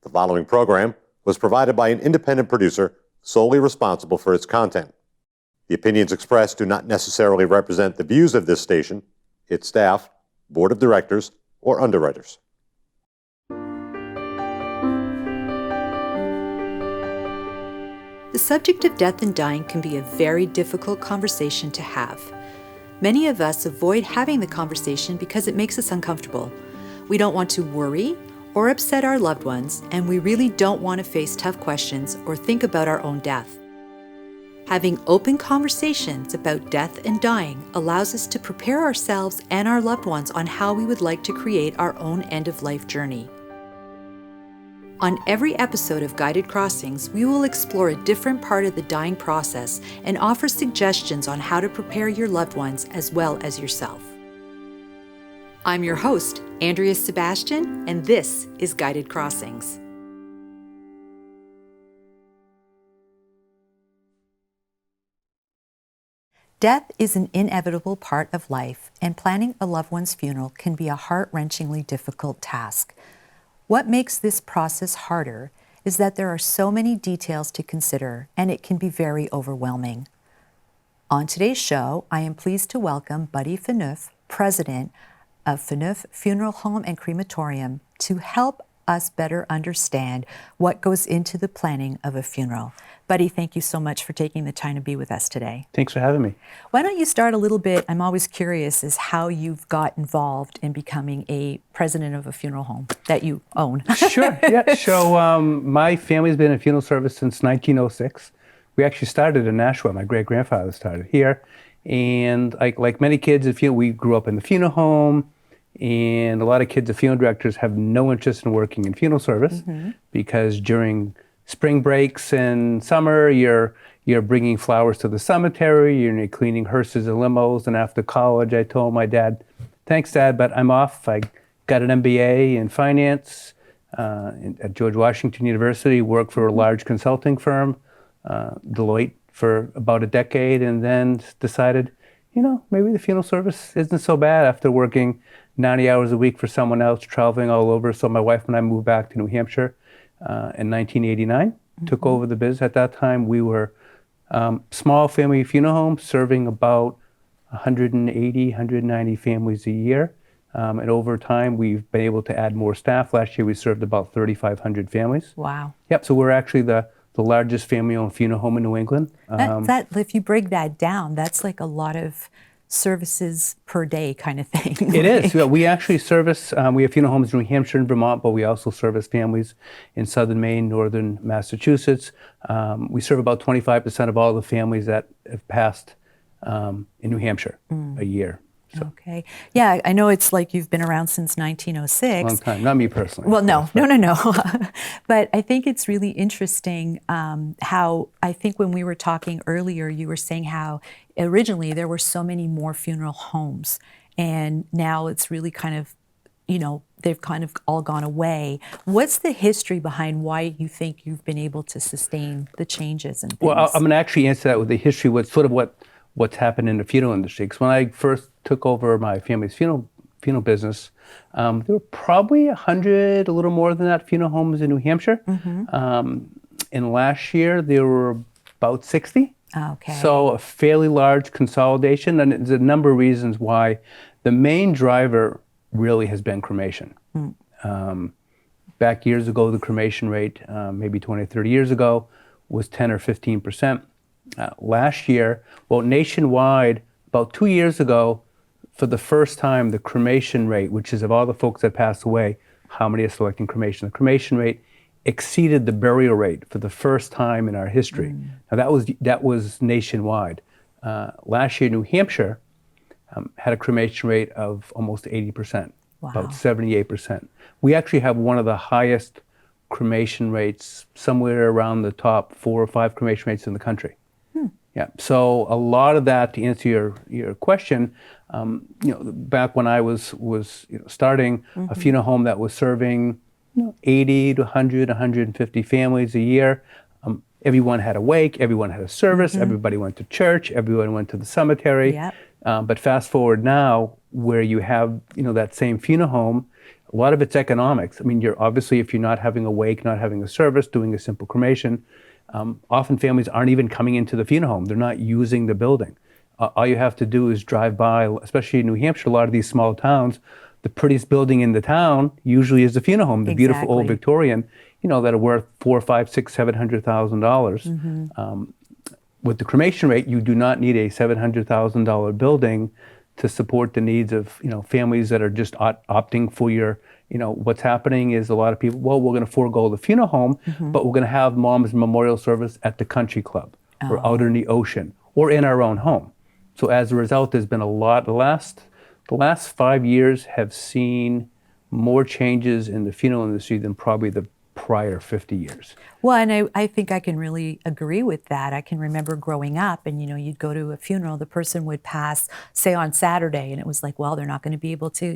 The following program was provided by an independent producer solely responsible for its content. The opinions expressed do not necessarily represent the views of this station, its staff, board of directors, or underwriters. The subject of death and dying can be a very difficult conversation to have. Many of us avoid having the conversation because it makes us uncomfortable. We don't want to worry or upset our loved ones, and we really don't want to face tough questions or think about our own death. Having open conversations about death and dying allows us to prepare ourselves and our loved ones on how we would like to create our own end-of-life journey. On every episode of Guided Crossings, we will explore a different part of the dying process and offer suggestions on how to prepare your loved ones as well as yourself. I'm your host, Andrea Sebastian, and this is Guided Crossings. Death is an inevitable part of life, and planning a loved one's funeral can be a heart-wrenchingly difficult task. What makes this process harder is that there are so many details to consider, and it can be very overwhelming. On today's show, I am pleased to welcome Buddy Phaneuf, president of Phaneuf Funeral Home and Crematorium, to help us better understand what goes into the planning of a funeral. Buddy, thank you so much for taking the time to be with us today. Thanks for having me. Why don't you start a little bit, I'm always curious, is how you've got involved in becoming a president of a funeral home that you own. Sure, yeah. So my family's been in funeral service since 1906. We actually started in Nashua. My great-grandfather started here. And like many kids, we grew up in the funeral home. And a lot of kids, the funeral directors, have no interest in working in funeral service because during spring breaks and summer, you're bringing flowers to the cemetery, you're cleaning hearses and limos. And after college, I told my dad, "Thanks, Dad, but I'm off." I got an MBA in finance at George Washington University, worked for a large consulting firm, Deloitte, for about a decade, and then decided, maybe the funeral service isn't so bad after working 90 hours a week for someone else, traveling all over. So my wife and I moved back to New Hampshire in 1989, took over the biz. At that time, we were small family funeral home serving about 180, 190 families a year. And over time, we've been able to add more staff. Last year, we served about 3,500 families. Wow. Yep, so we're actually the largest family-owned funeral home in New England. If you break that down, that's like a lot of services per day kind of thing. It is. Yeah, we actually service, we have funeral homes in New Hampshire and Vermont, but we also service families in southern Maine, northern Massachusetts. We serve about 25% of all the families that have passed in New Hampshire a year. So. Okay. Yeah, I know it's like you've been around since 1906. Long time. Not me personally. Well, no. But I think it's really interesting how, I think when we were talking earlier, you were saying how originally there were so many more funeral homes, and now it's really kind of, they've kind of all gone away. What's the history behind why you think you've been able to sustain the changes and things? Well, I'm going to actually answer that with the history, what's happened in the funeral industry. Because when I first took over my family's funeral business, there were probably 100, a little more than that, funeral homes in New Hampshire. And last year, there were about 60. Okay. So a fairly large consolidation. And there's a number of reasons why. The main driver really has been cremation. Back years ago, the cremation rate, maybe 20, 30 years ago, was 10 or 15%. Last year, nationwide, about 2 years ago, for the first time, the cremation rate, which is of all the folks that passed away, how many are selecting cremation? The cremation rate exceeded the burial rate for the first time in our history. Now that was nationwide. Last year, New Hampshire had a cremation rate of almost 80%, about 78%. We actually have one of the highest cremation rates, somewhere around the top 4 or 5 cremation rates in the country. Yeah, so a lot of that, to answer your question, back when I was starting a funeral home that was serving 80 to 100, 150 families a year, everyone had a wake, everyone had a service, everybody went to church, everyone went to the cemetery. But fast forward now, where you have that same funeral home, A lot of it's economics. I mean, you're obviously, if you're not having a wake, not having a service, doing a simple cremation, often families aren't even coming into the funeral home. They're not using the building. All you have to do is drive by, especially in New Hampshire, a lot of these small towns, the prettiest building in the town usually is the funeral home, the beautiful old Victorian, that are worth $400,000, $500,000, $600,000, $700,000. With the cremation rate, you do not need a $700,000 building to support the needs of families that are just opting for your. What's happening is a lot of people, well, we're going to forego the funeral home, but we're going to have mom's memorial service at the country club or out in the ocean or in our own home. So as a result, there's been a lot. The last 5 years have seen more changes in the funeral industry than probably the prior 50 years. Well, and I think I can really agree with that. I can remember growing up and, you'd go to a funeral, the person would pass, say on Saturday, and it was like, well, they're not going to be able to,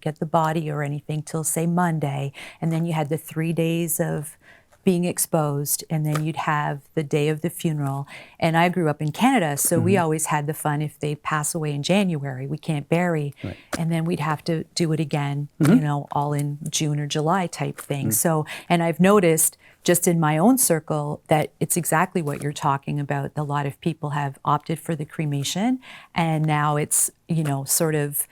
get the body or anything till, say, Monday. And then you had the 3 days of being exposed, and then you'd have the day of the funeral. And I grew up in Canada, so we always had the fun, if they pass away in January, we can't bury, and then we'd have to do it again, all in June or July type thing. So, and I've noticed just in my own circle that it's exactly what you're talking about. A lot of people have opted for the cremation, and now it's, sort of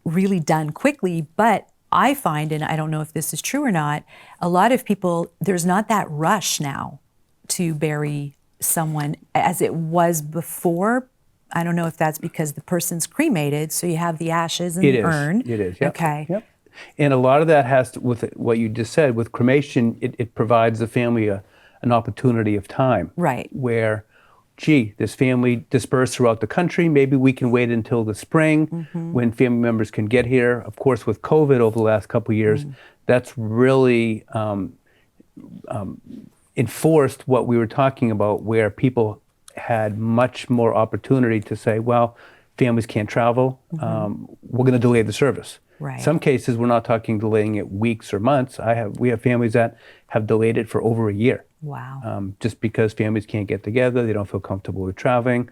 really done quickly, but I find, and I don't know if this is true or not, a lot of people, there's not that rush now to bury someone as it was before. I don't know if that's because the person's cremated, so you have the ashes in the urn. It is, yep. Okay. Yep. And a lot of that has to, with what you just said, with cremation, it provides the family an opportunity of time. Right. Where, this family dispersed throughout the country. Maybe we can wait until the spring when family members can get here. Of course, with COVID over the last couple of years, that's really enforced what we were talking about, where people had much more opportunity to say, well, families can't travel. We're going to delay the service. Right. Some cases, we're not talking delaying it weeks or months. We have families that have delayed it for over a year. Wow. Just because families can't get together, they don't feel comfortable with traveling.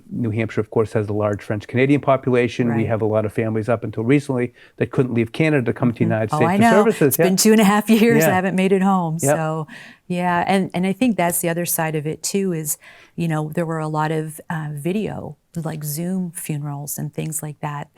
New Hampshire, of course, has a large French-Canadian population. Right. We have a lot of families up until recently that couldn't leave Canada to come to the United States I for know. services. It's been 2.5 years. Yeah. I haven't made it home. Yep. So, yeah. And I think that's the other side of it, too, is, there were a lot of video, like Zoom funerals and things like that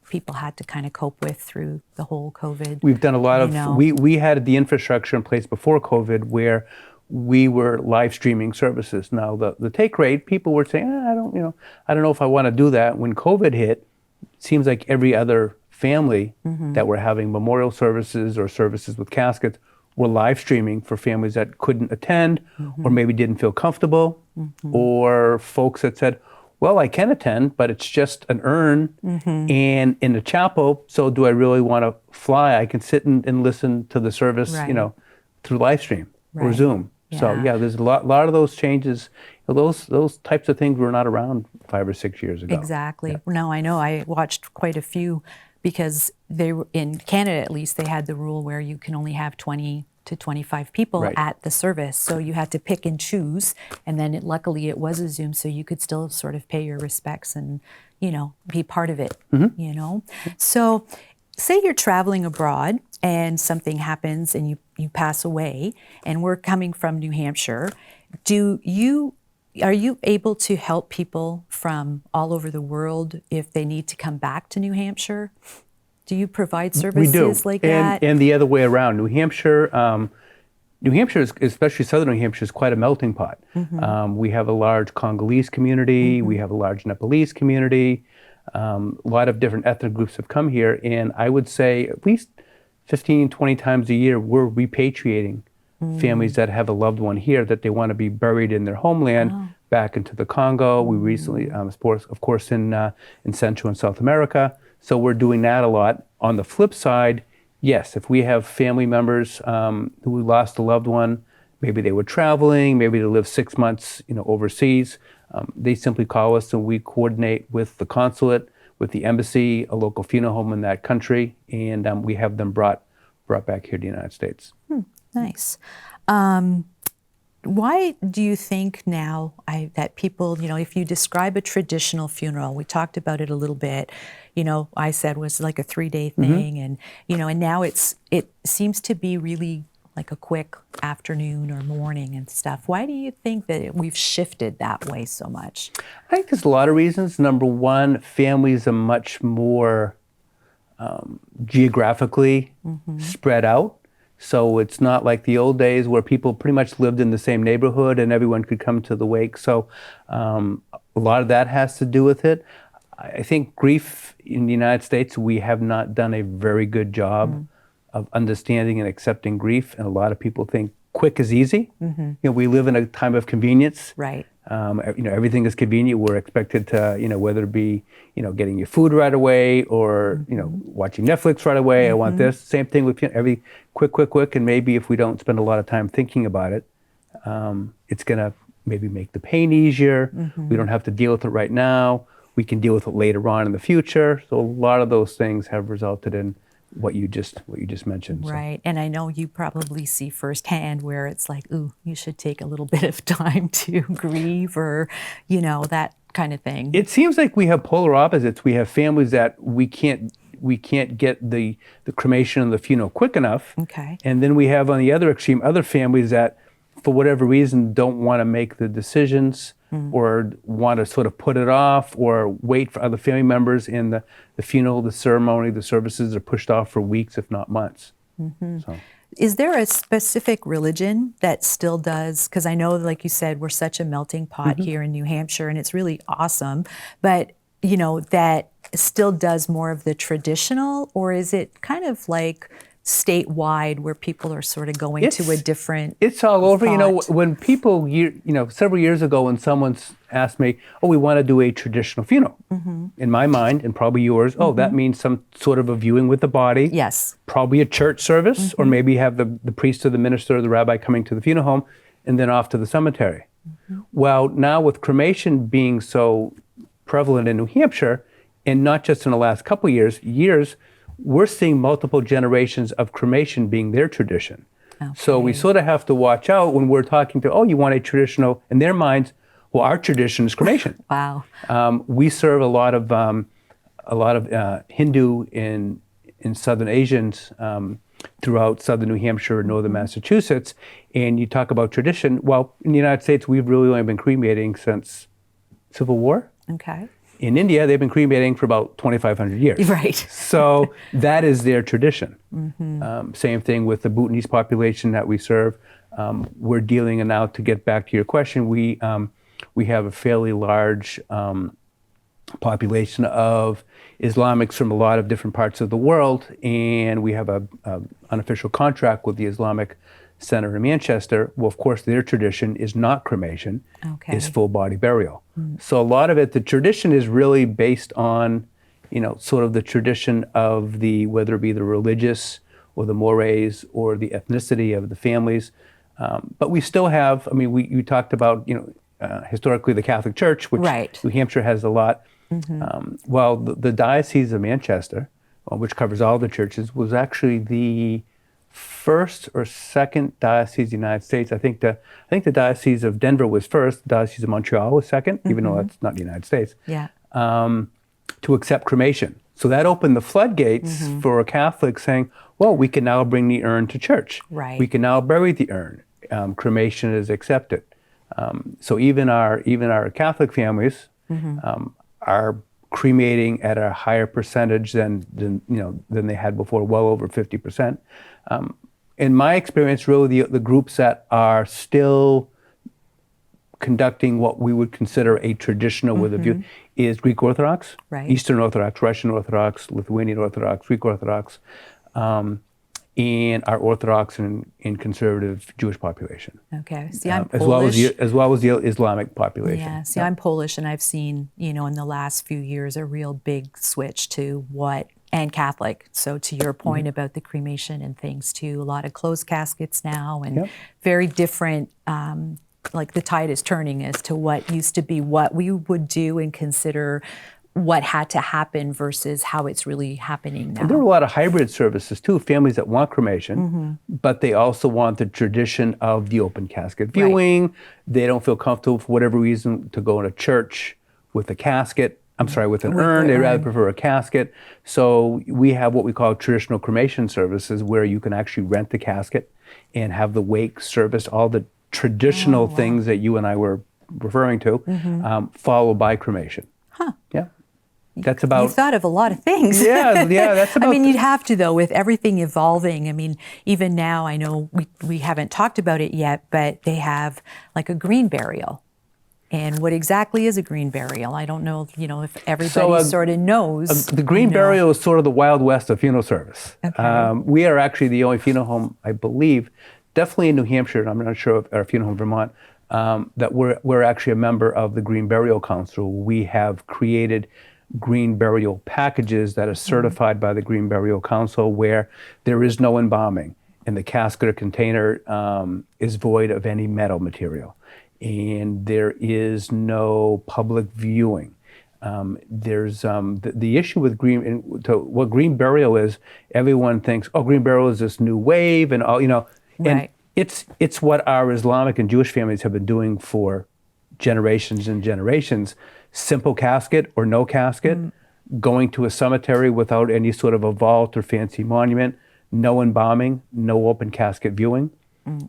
people had to kind of cope with through the whole COVID. We've done a lot of, we had the infrastructure in place before COVID where we were live streaming services. Now the take rate, people were saying, I don't know if I want to do that. When COVID hit, it seems like every other family that were having memorial services or services with caskets were live streaming for families that couldn't attend or maybe didn't feel comfortable, or folks that said, well, I can attend, but it's just an urn and in the chapel, so do I really want to fly? I can sit and listen to the service, through live stream or Zoom. Yeah. So there's a lot of those changes. Those types of things were not around 5 or 6 years ago. Exactly. Yeah. No, I know. I watched quite a few because they were, in Canada at least, they had the rule where you can only have 20 to 25 people at the service. So you had to pick and choose. And then luckily it was a Zoom, so you could still sort of pay your respects and, be part of it, So say you're traveling abroad and something happens and you pass away, and we're coming from New Hampshire. Are you able to help people from all over the world if they need to come back to New Hampshire? Do you provide services like that? And the other way around. New Hampshire, especially southern New Hampshire, is quite a melting pot. We have a large Congolese community. We have a large Nepalese community. A lot of different ethnic groups have come here. And I would say at least 15, 20 times a year, we're repatriating families that have a loved one here that they want to be buried in their homeland back into the Congo. We recently, of course, in Central and South America. So we're doing that a lot. On the flip side, yes, if we have family members who lost a loved one, maybe they were traveling, maybe they lived 6 months, overseas, they simply call us and we coordinate with the consulate, with the embassy, a local funeral home in that country, and we have them brought back here to the United States. Nice. Why do you think now that people, if you describe a traditional funeral, we talked about it a little bit, I said was like a 3-day thing, and and now it seems to be really like a quick afternoon or morning and stuff. Why do you think that we've shifted that way so much? I think there's a lot of reasons. Number one, families are much more geographically spread out. So it's not like the old days where people pretty much lived in the same neighborhood and everyone could come to the wake. So a lot of that has to do with it. I think grief in the United States, we have not done a very good job of understanding and accepting grief. And a lot of people think quick is easy. We live in a time of convenience. Right. Everything is convenient. We're expected to, whether it be, getting your food right away or, watching Netflix right away. I want this. Same thing with every quick. And maybe if we don't spend a lot of time thinking about it, it's going to maybe make the pain easier. We don't have to deal with it right now. We can deal with it later on in the future. So a lot of those things have resulted in what you just mentioned. Right. And I know you probably see firsthand where it's like, ooh, you should take a little bit of time to grieve, or, that kind of thing. It seems like we have polar opposites. We have families that we can't get the cremation and the funeral quick enough. Okay. And then we have on the other extreme other families that for whatever reason don't want to make the decisions or want to sort of put it off or wait for other family members, and the funeral, the ceremony, the services are pushed off for weeks, if not months. So. Is there a specific religion that still does, because I know, like you said, we're such a melting pot here in New Hampshire, and it's really awesome, but, that still does more of the traditional, or is it kind of like statewide where people are sort of going to a different It's all over. thought? When people, several years ago when someone asked me, we want to do a traditional funeral. In my mind, and probably yours, that means some sort of a viewing with the body. Yes. Probably a church service, or maybe have the priest or the minister or the rabbi coming to the funeral home and then off to the cemetery. Well, now with cremation being so prevalent in New Hampshire, and not just in the last couple years, we're seeing multiple generations of cremation being their tradition. Okay. So we sort of have to watch out when we're talking to, you want a traditional, in their minds, well, our tradition is cremation. Wow. We serve a lot of Hindu and Southern Asians throughout Southern New Hampshire and Northern Massachusetts. And you talk about tradition. Well, in the United States, we've really only been cremating since Civil War. Okay. In India, they've been cremating for about 2,500 years. Right. So that is their tradition. Same thing with the Bhutanese population that we serve. We're dealing, and now to get back to your question, we have a fairly large population of Islamics from a lot of different parts of the world, and we have an unofficial contract with the Islamic Center in Manchester. Well, of course, their tradition is not cremation, is full body burial. So a lot of it, the tradition is really based on, sort of the tradition of whether it be the religious or the mores or the ethnicity of the families. But we still have, you talked about, historically the Catholic Church, which New Hampshire has a lot. Well, the Diocese of Manchester, which covers all the churches, was actually the first or second diocese in the United States. I think the Diocese of Denver was first. The Diocese of Montreal was second, even though that's not the United States. Yeah. To accept cremation. So that opened the floodgates for a Catholic saying, well, we can now bring the urn to church. Right. We can now bury the urn. Cremation is accepted. So even our Catholic families are cremating at a higher percentage than they had before, well over 50%. In my experience, really the groups that are still conducting what we would consider a traditional with a view is Greek Orthodox, Eastern Orthodox, Russian Orthodox, Lithuanian Orthodox, Greek Orthodox, and our Orthodox and conservative Jewish population. Okay. See, I'm Polish. Polish. As well as the Islamic population. Yeah. See, I'm Polish, and I've seen, in the last few years, a real big switch to and Catholic. So to your point about the cremation and things too, a lot of closed caskets now, and very different, like the tide is turning as to what used to be what we would do and consider what had to happen versus how it's really happening now. There are a lot of hybrid services too, families that want cremation, but they also want the tradition of the open casket viewing. They don't feel comfortable for whatever reason to go in a church with a casket. I'm sorry, with an urn. They rather prefer a casket. So we have what we call traditional cremation services, where you can actually rent the casket and have the wake service, all the traditional things that you and I were referring to, followed by cremation. Huh. Yeah. That's about. You thought of a lot of things. Yeah, that's about. I mean, you'd have to, though, with everything evolving. I mean, even now, I know we haven't talked about it yet, but they have like a green burial. And what exactly is a green burial? I don't know, if everybody sort of knows. The green burial is sort of the Wild West of funeral service. Okay. We are actually the only funeral home, I believe, definitely in New Hampshire, and I'm not sure if our funeral home in Vermont, that we're actually a member of the Green Burial Council. We have created green burial packages that are certified by the Green Burial Council, where there is no embalming, and the casket or container is void of any metal material, and there is no public viewing. There's the issue with what green burial is. Everyone thinks, oh, green burial is this new wave, and all and it's what our Islamic and Jewish families have been doing for generations and generations. Simple casket or no casket, going to a cemetery without any sort of a vault or fancy monument, no embalming, no open casket viewing.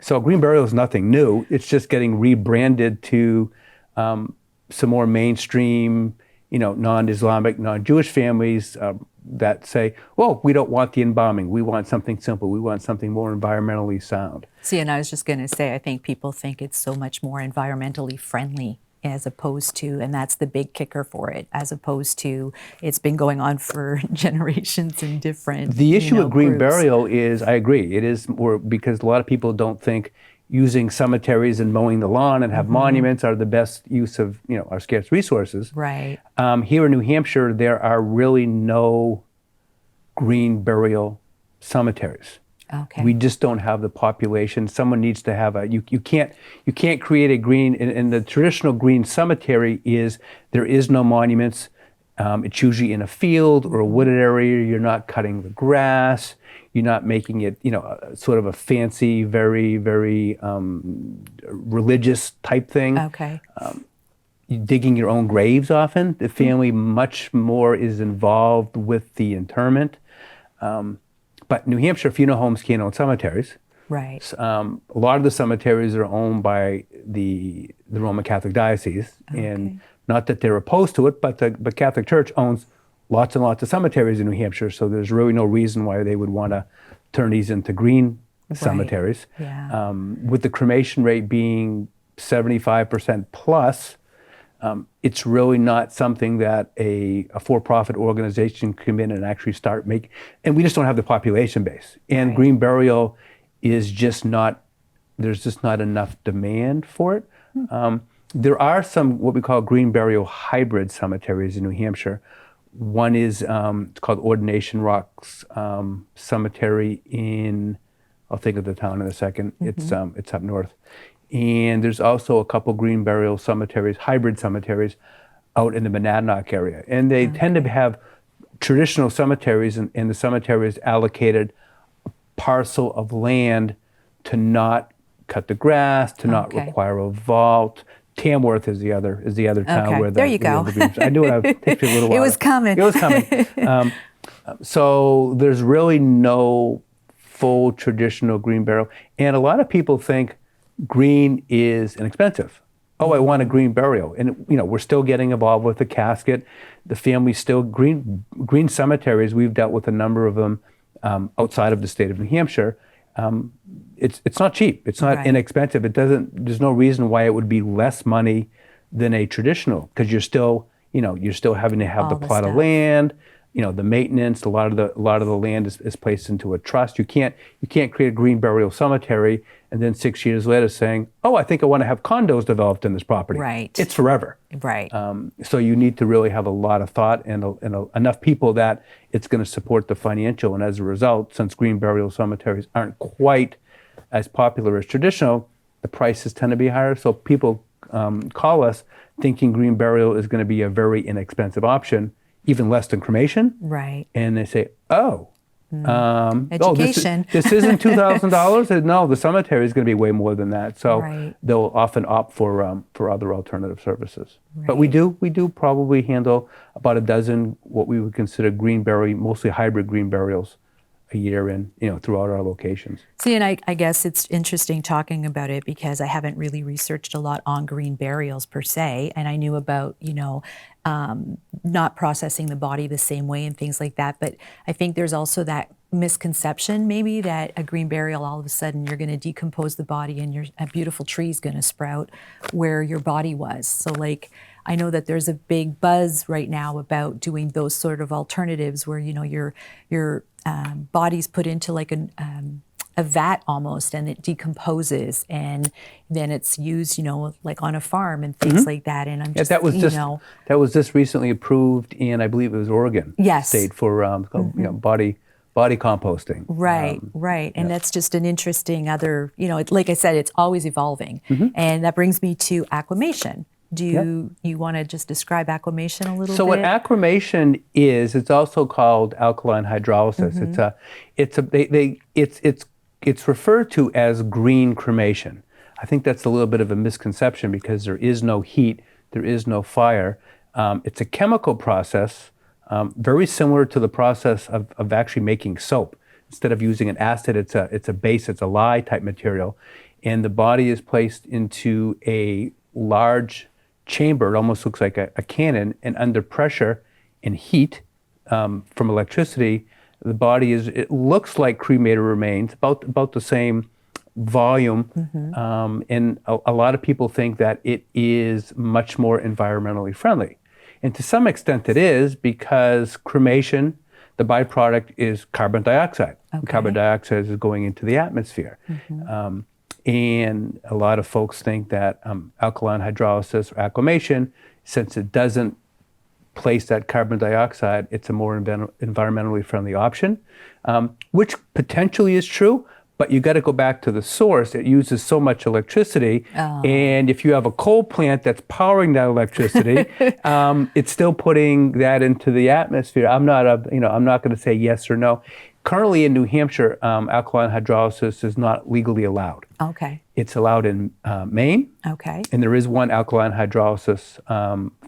So green burial is nothing new. It's just getting rebranded to some more mainstream, non-Islamic, non-Jewish families that say, well, we don't want the embalming. We want something simple. We want something more environmentally sound. See, and I was just going to say, I think people think it's so much more environmentally friendly as opposed to, and that's the big kicker for it, as opposed to it's been going on for generations in different The issue with green groups. burial is, I agree, it is more because a lot of people don't think using cemeteries and mowing the lawn and have monuments are the best use of our scarce resources. Right. Here in New Hampshire, there are really no green burial cemeteries. Okay. We just don't have the population. Someone needs to have you can't create a green, and the traditional green cemetery there is no monuments. It's usually in a field or a wooded area. You're not cutting the grass. You're not making it, sort of a fancy, very, very religious type thing. Okay. You're digging your own graves often. The family much more is involved with the interment. But New Hampshire funeral homes can't own cemeteries. Right. A lot of the cemeteries are owned by the Roman Catholic Diocese, and not that they're opposed to it, but the Catholic Church owns lots and lots of cemeteries in New Hampshire, so there's really no reason why they would want to turn these into green cemeteries. Yeah. With the cremation rate being 75% plus, it's really not something that a for-profit organization can come in and actually start making, and we just don't have the population base. And green burial is just not, there's just not enough demand for it. There are some what we call green burial hybrid cemeteries in New Hampshire. One is it's called Ordination Rocks Cemetery I'll think of the town in a second. It's up north. And there's also a couple green burial cemeteries, hybrid cemeteries, out in the Monadnock area. And they tend to have traditional cemeteries, and the cemeteries allocated a parcel of land to not cut the grass, to not require a vault. Tamworth is the other town where there you go. I knew it takes me a little while. It was coming. It was coming. So there's really no full traditional green burial, and a lot of people think green is inexpensive. Oh, I want a green burial, and we're still getting involved with the casket. The family's still green cemeteries. We've dealt with a number of them outside of the state of New Hampshire. It's not cheap. It's not inexpensive. There's no reason why it would be less money than a traditional, because you're still having to have All the the plot of stuff. land, the maintenance. A lot of the land is placed into a trust. You can't create a green burial cemetery and then 6 years later saying, oh, I think I want to have condos developed in this property. Right. It's forever. Right. So you need to really have a lot of thought and enough people that it's going to support the financial. And as a result, since green burial cemeteries aren't quite as popular as traditional, the prices tend to be higher. So people call us thinking green burial is going to be a very inexpensive option, even less than cremation. Right. And they say, oh, Education. this isn't $2,000. No, the cemetery is going to be way more than that. So Right. they'll often opt for other alternative services. But Right. we do probably handle about a dozen what we would consider green burial, mostly hybrid green burials a year throughout our locations. See, and I guess it's interesting talking about it because I haven't really researched a lot on green burials per se, and I knew about, not processing the body the same way and things like that. But I think there's also that misconception maybe that a green burial, all of a sudden you're going to decompose the body and a beautiful tree is going to sprout where your body was. So like, I know that there's a big buzz right now about doing those sort of alternatives where, your body's put into like a vat almost, and it decomposes, and then it's used, like on a farm and things like that. And I'm just, that was just recently approved in, I believe it was Oregon State for body composting. Right, right. And that's just an interesting other, like I said, it's always evolving. And that brings me to aquamation. Do you want to just describe aquamation a little bit? So what aquamation is, it's also called alkaline hydrolysis. It's referred to as green cremation. I think that's a little bit of a misconception because there is no heat, there is no fire. It's a chemical process, very similar to the process of actually making soap. Instead of using an acid, it's a base, it's a lye type material, and the body is placed into a large chamber. It almost looks like a cannon, and under pressure and heat from electricity, the body it looks like cremated remains, about the same volume, and a lot of people think that it is much more environmentally friendly. And to some extent it is, because cremation, the byproduct is carbon dioxide. Okay. Carbon dioxide is going into the atmosphere. And a lot of folks think that alkaline hydrolysis or aquamation, since it doesn't place that carbon dioxide, it's a more environmentally friendly option, which potentially is true, but you got to go back to the source. It uses so much electricity, and if you have a coal plant that's powering that electricity, it's still putting that into the atmosphere. I'm not going to say yes or no. Currently in New Hampshire, alkaline hydrolysis is not legally allowed. Okay. It's allowed in Maine. Okay. And there is one alkaline hydrolysis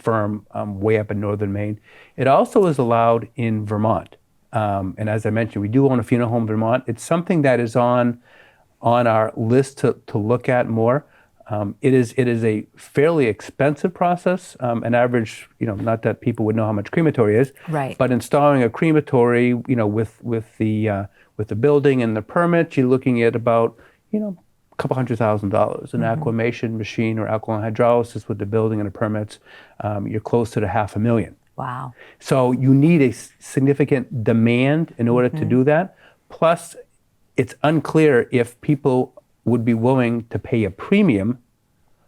firm way up in northern Maine. It also is allowed in Vermont. And as I mentioned, we do own a funeral home in Vermont. It's something that is on our list to look at more. It is a fairly expensive process. An average, not that people would know how much crematory is, Right. but installing a crematory, with the building and the permit, you're looking at about, a couple $100,000. An aquamation machine or alkaline hydrolysis with the building and the permits, you're close to $500,000. Wow. So you need a significant demand in order to do that. Plus, it's unclear if people would be willing to pay a premium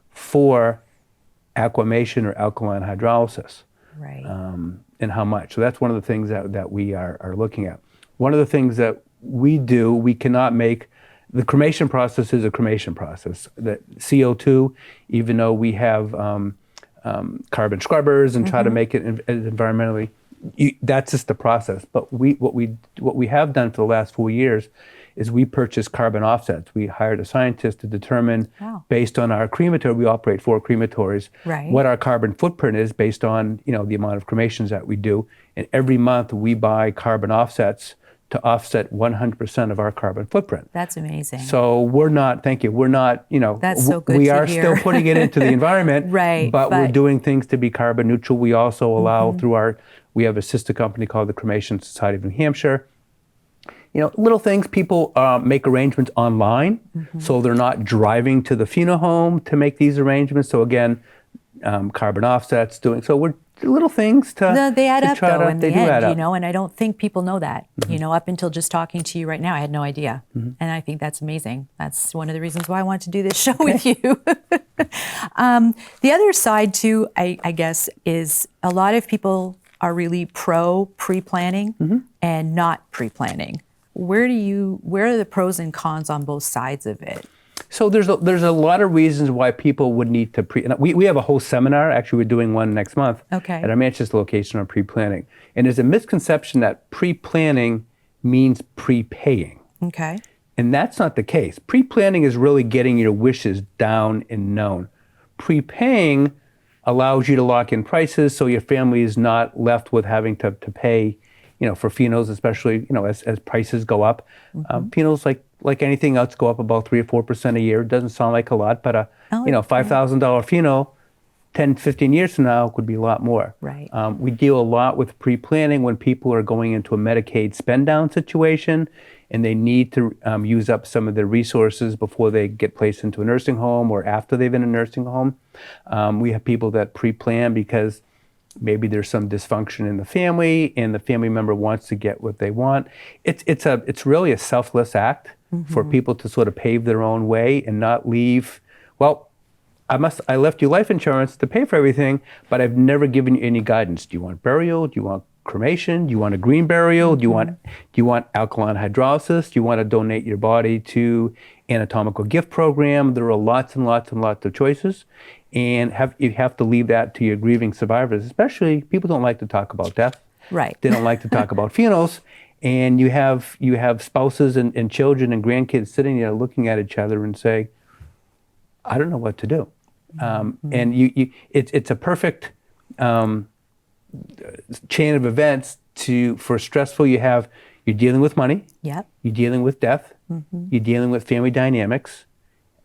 for aquamation or alkaline hydrolysis. Right. And how much. So that's one of the things that we are looking at. One of the things that we do, we cannot make, the cremation process is a cremation process. The CO2, even though we have carbon scrubbers and try to make it environmentally, that's just the process. But what we have done for the last 4 years is we purchased carbon offsets. We hired a scientist to determine, based on our crematory, we operate 4 crematories, Right. what our carbon footprint is based on the amount of cremations that we do. And every month we buy carbon offsets to offset 100% of our carbon footprint. That's amazing. So we're not, thank you, we're not, That's so good we to are hear. still putting it into the environment, Right, but we're but- doing things to be carbon neutral. We also allow we have a sister company called the Cremation Society of New Hampshire. Little things, people make arrangements online, so they're not driving to the funeral home to make these arrangements. So again, carbon offsets, so we're little things to No, they add to up try though to- in they the do end, add up. and I don't think people know that. Up until just talking to you right now, I had no idea, and I think that's amazing. That's one of the reasons why I want to do this show with you. The other side too, I guess, is a lot of people are really pro pre-planning and not pre-planning. Where are the pros and cons on both sides of it? So there's a lot of reasons why people would need to we have a whole seminar. Actually, we're doing one next month at our Manchester location on pre-planning. And there's a misconception that pre-planning means prepaying. Okay. And that's not the case. Pre-planning is really getting your wishes down and known. Prepaying allows you to lock in prices so your family is not left with having to pay, for funerals, especially, as prices go up. Funerals, like anything else, go up about 3 or 4% a year. It doesn't sound like a lot, but $5,000 funeral 10, 15 years from now could be a lot more. Right. We deal a lot with pre-planning when people are going into a Medicaid spend down situation and they need to use up some of their resources before they get placed into a nursing home or after they've been in a nursing home. We have people that pre-plan because maybe there's some dysfunction in the family and the family member wants to get what they want. It's really a selfless act for people to sort of pave their own way and not leave, I left you life insurance to pay for everything, but I've never given you any guidance. Do you want burial? Do you want cremation? Do you want a green burial? Do you want alkaline hydrolysis? Do you want to donate your body to anatomical gift program? There are lots and lots and lots of choices, and you have to leave that to your grieving survivors. Especially people don't like to talk about death. Right. They don't like to talk about funerals, and you have spouses and children and grandkids sitting there looking at each other and say, I don't know what to do. And it's a perfect chain of events for stressful. You're dealing with money. Yep. You're dealing with death. You're dealing with family dynamics.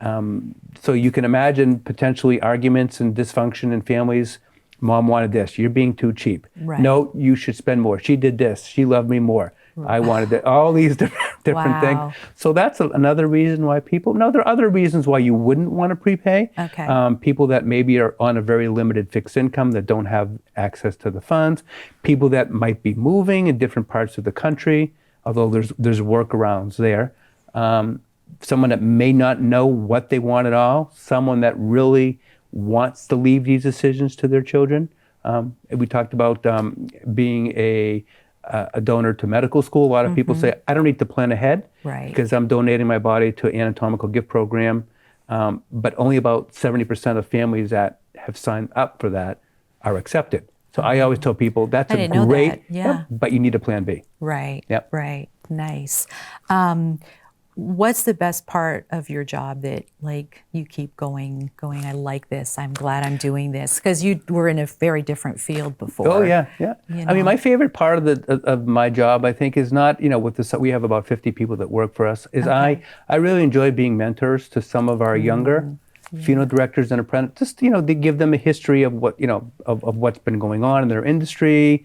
So you can imagine potentially arguments and dysfunction in families. Mom wanted this. You're being too cheap. Right. No, you should spend more. She did this. She loved me more. I wanted it. All these different things. So that's another reason why people. No, there are other reasons why you wouldn't want to prepay. Okay. People that maybe are on a very limited fixed income that don't have access to the funds. People that might be moving in different parts of the country, although there's workarounds there. Someone that may not know what they want at all. Someone that really wants to leave these decisions to their children. We talked about being a donor to medical school. A lot of people say, I don't need to plan ahead because I'm donating my body to an anatomical gift program. But only about 70% of families that have signed up for that are accepted. So I always tell people that's a great, but you need a plan B. Right. Yep. Right. Nice. What's the best part of your job that you keep going, I like this, I'm glad I'm doing this? Because you were in a very different field before. Oh, yeah. I mean, my favorite part of my job, I think, is not, we have about 50 people that work for us, is I really enjoy being mentors to some of our younger funeral directors and apprentices, just, to give them a history of what, of what's been going on in their industry,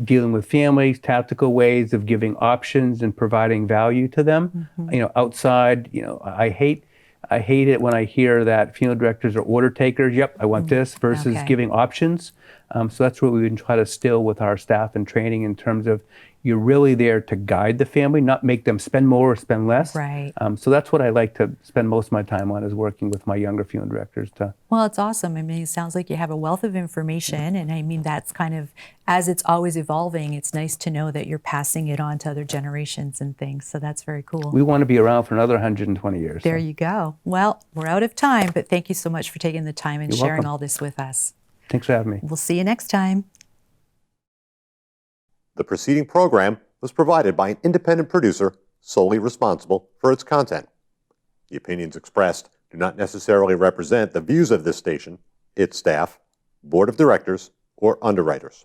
dealing with families, tactical ways of giving options and providing value to them. Outside, I hate it when I hear that funeral directors are order takers. Yep, I want this, versus giving options. So that's what we try to still with our staff and training in terms of you're really there to guide the family, not make them spend more or spend less. Right. So that's what I like to spend most of my time on, is working with my younger funeral directors. Well, it's awesome. I mean, it sounds like you have a wealth of information, and I mean, that's kind of, as it's always evolving, it's nice to know that you're passing it on to other generations and things. So that's very cool. We want to be around for another 120 years. There you go. Well, we're out of time, but thank you so much for taking the time and sharing welcome. all this with us. Thanks for having me. We'll see you next time. The preceding program was provided by an independent producer solely responsible for its content. The opinions expressed do not necessarily represent the views of this station, its staff, board of directors, or underwriters.